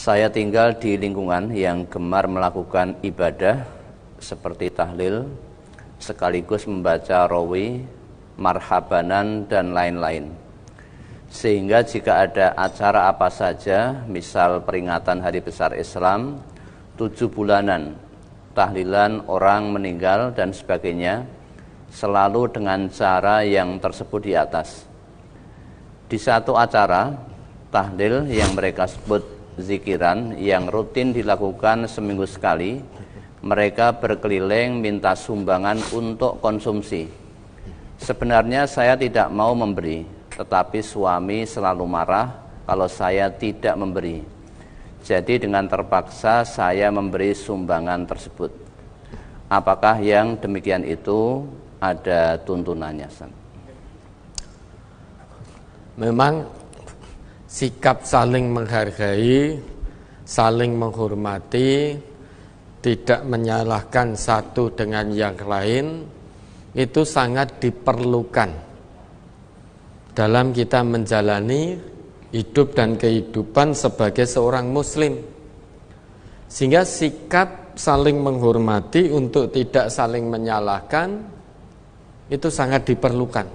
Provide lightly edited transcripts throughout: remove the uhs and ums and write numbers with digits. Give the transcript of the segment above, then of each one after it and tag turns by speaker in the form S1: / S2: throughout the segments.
S1: Saya tinggal di lingkungan yang gemar melakukan ibadah seperti tahlil, sekaligus membaca rawi, marhabanan, dan lain-lain. Sehingga jika ada acara apa saja, misal peringatan Hari Besar Islam, 7 bulanan, tahlilan orang meninggal, dan sebagainya, selalu dengan cara yang tersebut di atas. Di satu acara, tahlil yang mereka sebut zikiran yang rutin dilakukan seminggu sekali, mereka berkeliling minta sumbangan untuk konsumsi. Sebenarnya saya tidak mau memberi, tetapi suami selalu marah kalau saya tidak memberi. Jadi dengan terpaksa saya memberi sumbangan tersebut. Apakah yang demikian itu ada tuntunannya?
S2: Memang sikap saling menghargai, saling menghormati, tidak menyalahkan satu dengan yang lain, itu sangat diperlukan dalam kita menjalani hidup dan kehidupan sebagai seorang muslim. Sehingga sikap saling menghormati untuk tidak saling menyalahkan itu sangat diperlukan.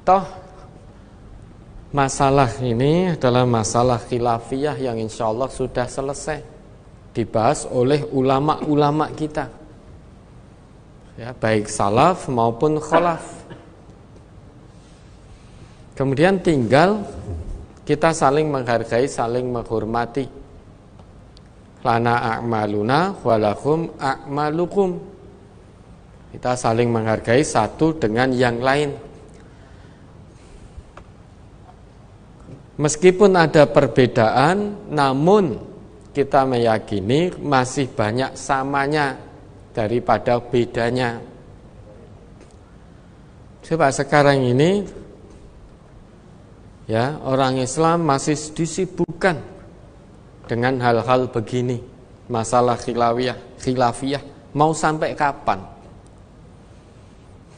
S2: Toh masalah ini adalah masalah khilafiyah yang insya Allah sudah selesai dibahas oleh ulama-ulama kita, ya, baik salaf maupun khalaf. Kemudian tinggal kita saling menghargai, saling menghormati. Lana a'maluna walakum a'malukum. Kita saling menghargai satu dengan yang lain. Meskipun ada perbedaan, namun kita meyakini masih banyak samanya daripada bedanya. Coba sekarang ini, ya, orang Islam masih disibukkan dengan hal-hal begini, masalah khilafiyah, mau sampai kapan?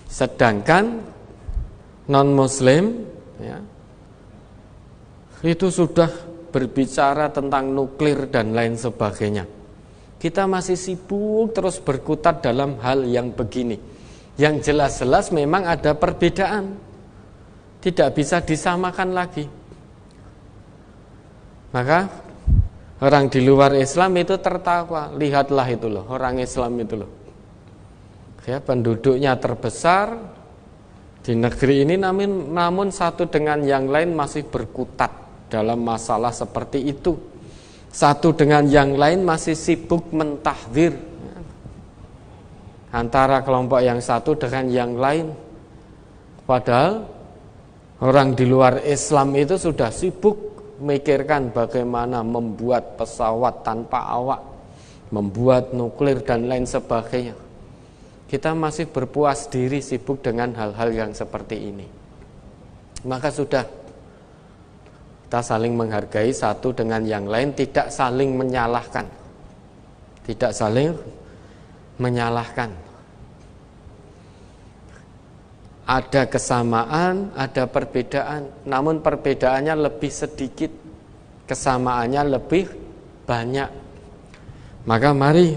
S2: Sedangkan non-muslim, ya, itu sudah berbicara tentang nuklir dan lain sebagainya. Kita masih sibuk terus berkutat dalam hal yang begini, yang jelas-jelas memang ada perbedaan, tidak bisa disamakan lagi. Maka orang di luar Islam itu tertawa, lihatlah itu loh, orang Islam itu loh, ya, penduduknya terbesar di negeri ini, namun satu dengan yang lain masih berkutat dalam masalah seperti itu. Satu dengan yang lain masih sibuk mentahdzir antara kelompok yang satu dengan yang lain. Padahal orang di luar Islam itu sudah sibuk memikirkan bagaimana membuat pesawat tanpa awak, membuat nuklir dan lain sebagainya. Kita masih berpuas diri sibuk dengan hal-hal yang seperti ini. Maka sudah, kita saling menghargai satu dengan yang lain, tidak saling menyalahkan. Tidak saling menyalahkan. Ada kesamaan, ada perbedaan, namun perbedaannya lebih sedikit, kesamaannya lebih banyak. Maka mari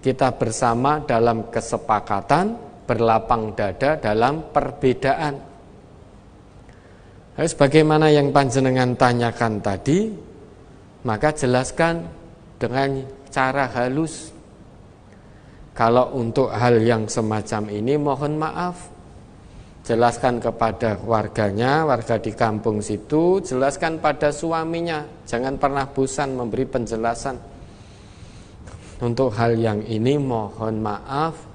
S2: kita bersama dalam kesepakatan, berlapang dada dalam perbedaan. Sebagaimana yang panjenengan tanyakan tadi, maka jelaskan dengan cara halus. Kalau untuk hal yang semacam ini, mohon maaf, jelaskan kepada warganya, warga di kampung situ, jelaskan pada suaminya, jangan pernah bosan memberi penjelasan. Untuk hal yang ini mohon maaf,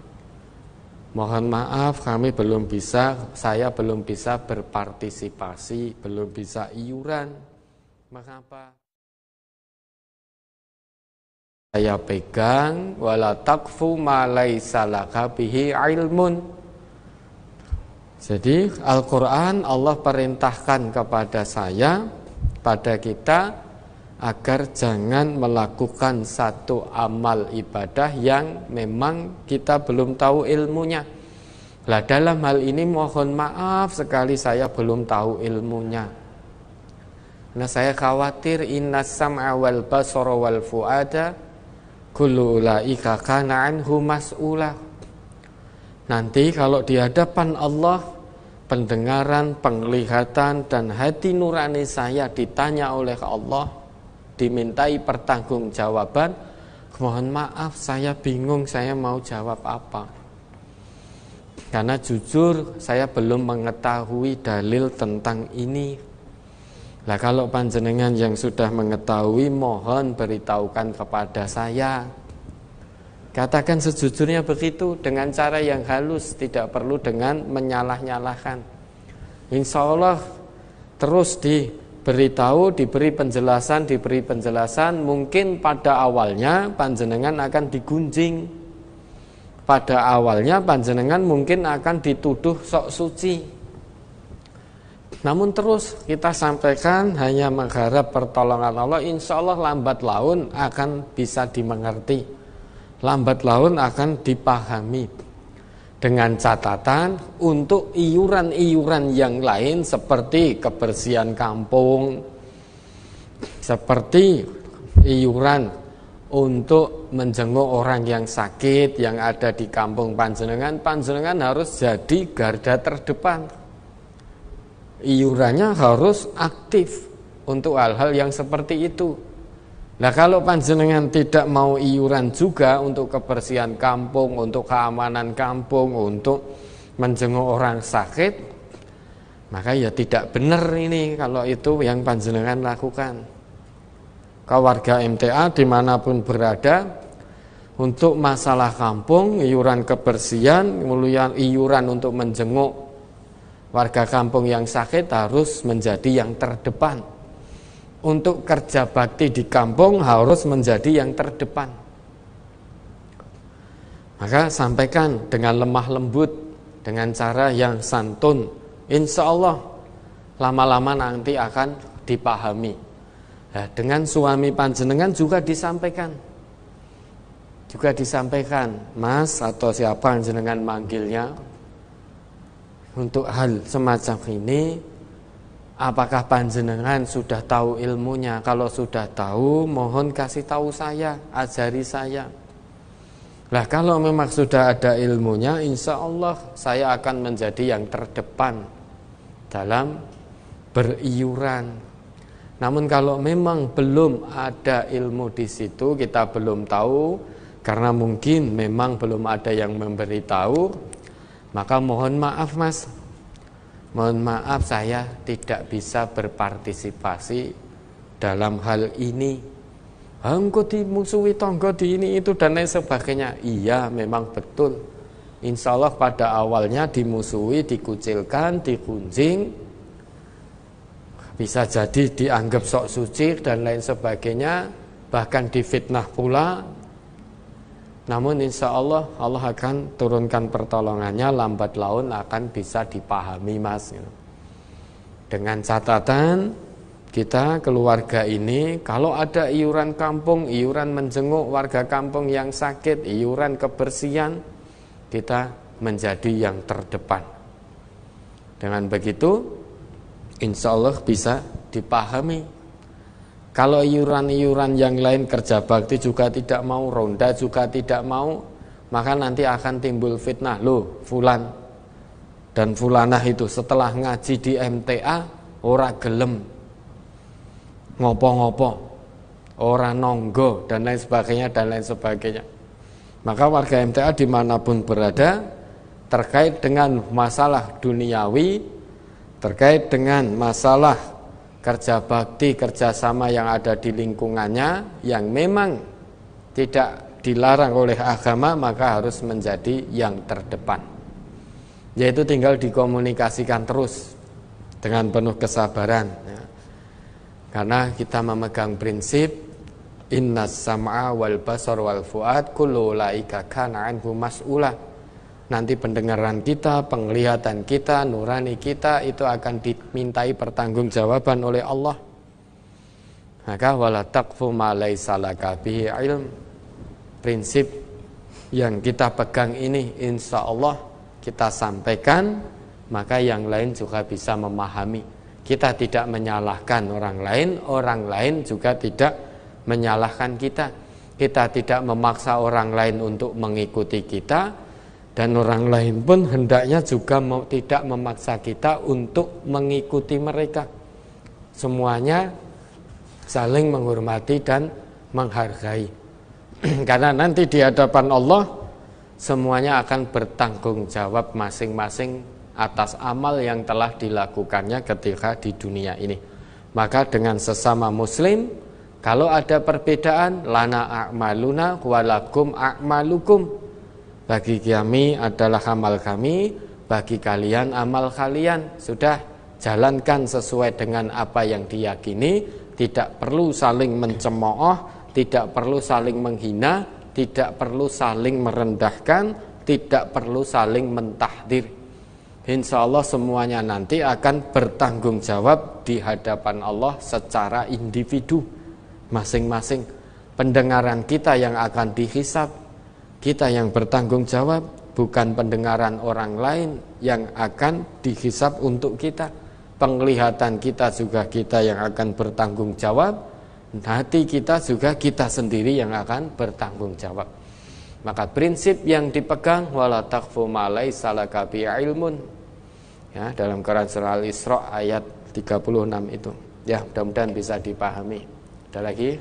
S2: kami belum bisa, saya belum bisa berpartisipasi, belum bisa iuran. Mengapa? Saya pegang, wala taqfu ma laisa laka bihi ilmun. Jadi Al-Quran Allah perintahkan kepada saya, pada kita, agar jangan melakukan satu amal ibadah yang memang kita belum tahu ilmunya. Lah dalam hal ini mohon maaf sekali saya belum tahu ilmunya. Nah, saya khawatir innas sam'a wal basara wal fuada kullu ulaika kana anhu mas'ula. Nanti kalau di hadapan Allah, pendengaran, penglihatan dan hati nurani saya ditanya oleh Allah, dimintai pertanggungjawaban. Mohon maaf, saya bingung saya mau jawab apa. Karena jujur saya belum mengetahui dalil tentang ini. Nah, kalau panjenengan yang sudah mengetahui, mohon beritahukan kepada saya. Katakan sejujurnya begitu, dengan cara yang halus, tidak perlu dengan menyalah-nyalahkan. Insya Allah terus diberitahu, diberi penjelasan. Mungkin pada awalnya panjenengan akan digunjing. Pada awalnya panjenengan mungkin akan dituduh sok suci. Namun terus kita sampaikan hanya mengharap pertolongan Allah. Insya Allah lambat laun akan bisa dimengerti, lambat laun akan dipahami. Dengan catatan untuk iuran-iuran yang lain seperti kebersihan kampung, seperti iuran untuk menjenguk orang yang sakit yang ada di kampung panjenengan harus jadi garda terdepan. Iurannya harus aktif untuk hal-hal yang seperti itu. Nah, kalau panjenengan tidak mau iuran juga untuk kebersihan kampung, untuk keamanan kampung, untuk menjenguk orang sakit, maka ya tidak benar ini kalau itu yang panjenengan lakukan. Kau warga MTA dimanapun berada, untuk masalah kampung, iuran kebersihan, kemudian iuran untuk menjenguk warga kampung yang sakit harus menjadi yang terdepan. Untuk kerja bakti di kampung harus menjadi yang terdepan. Maka sampaikan dengan lemah lembut, dengan cara yang santun. Insya Allah lama-lama nanti akan dipahami. Nah, dengan suami panjenengan juga disampaikan. Mas atau siapa panjenengan manggilnya, untuk hal semacam ini, apakah panjenengan sudah tahu ilmunya? Kalau sudah tahu, mohon kasih tahu saya, ajari saya. Lah, kalau memang sudah ada ilmunya, insya Allah saya akan menjadi yang terdepan dalam beriuran. Namun kalau memang belum ada ilmu di situ, kita belum tahu, karena mungkin memang belum ada yang memberitahu, maka mohon maaf mas, mohon maaf saya tidak bisa berpartisipasi dalam hal ini. Engkau dimusuhi tonggo di ini itu dan lain sebagainya. Iya, memang betul. Insya Allah pada awalnya dimusuhi, dikucilkan, digunjing, bisa jadi dianggap sok suci dan lain sebagainya, bahkan difitnah pula. Namun insya Allah akan turunkan pertolongannya, lambat laun akan bisa dipahami mas. Dengan catatan kita keluarga ini, kalau ada iuran kampung, iuran menjenguk warga kampung yang sakit, iuran kebersihan, kita menjadi yang terdepan. Dengan begitu insya Allah bisa dipahami. Kalau iuran-iuran yang lain, kerja bakti juga tidak mau, ronda juga tidak mau, maka nanti akan timbul fitnah. Loh, fulan dan fulanah itu setelah ngaji di MTA ora gelem ngopo-ngopo, ora nonggo dan lain sebagainya. Maka warga MTA dimanapun berada, terkait dengan masalah duniawi, terkait dengan masalah kerja bakti, kerjasama yang ada di lingkungannya yang memang tidak dilarang oleh agama, maka harus menjadi yang terdepan. Yaitu tinggal dikomunikasikan terus dengan penuh kesabaran ya. Karena kita memegang prinsip innas sam'a wal basar wal fuad kullu ulaika kana anhu mas'ula. Nanti pendengaran kita, penglihatan kita, nurani kita itu akan dimintai pertanggungjawaban oleh Allah. Maka wala taqfu ma laisa laka bihi ilm. Prinsip yang kita pegang ini insya Allah kita sampaikan, maka yang lain juga bisa memahami. Kita tidak menyalahkan orang lain juga tidak menyalahkan kita. Kita tidak memaksa orang lain untuk mengikuti kita, dan orang lain pun hendaknya juga tidak memaksa kita untuk mengikuti mereka. Semuanya saling menghormati dan menghargai. Karena nanti di hadapan Allah semuanya akan bertanggung jawab masing-masing atas amal yang telah dilakukannya ketika di dunia ini. Maka dengan sesama muslim, kalau ada perbedaan, lana a'maluna walakum a'malukum. Bagi kami adalah amal kami, bagi kalian amal kalian. Sudah, jalankan sesuai dengan apa yang diyakini, tidak perlu saling mencemooh, tidak perlu saling menghina, tidak perlu saling merendahkan, tidak perlu saling mentahdir. Insya Allah semuanya nanti akan bertanggung jawab di hadapan Allah secara individu masing-masing. Pendengaran kita yang akan dihisab, kita yang bertanggung jawab, bukan pendengaran orang lain yang akan dihisab untuk kita. Penglihatan kita juga kita yang akan bertanggung jawab, hati kita juga kita sendiri yang akan bertanggung jawab. Maka prinsip yang dipegang, wala taqfu ma laysa laka bi ilmun, ya, dalam Quran surah Al-Isra ayat 36 itu. Ya, mudah-mudahan bisa dipahami. Ada lagi?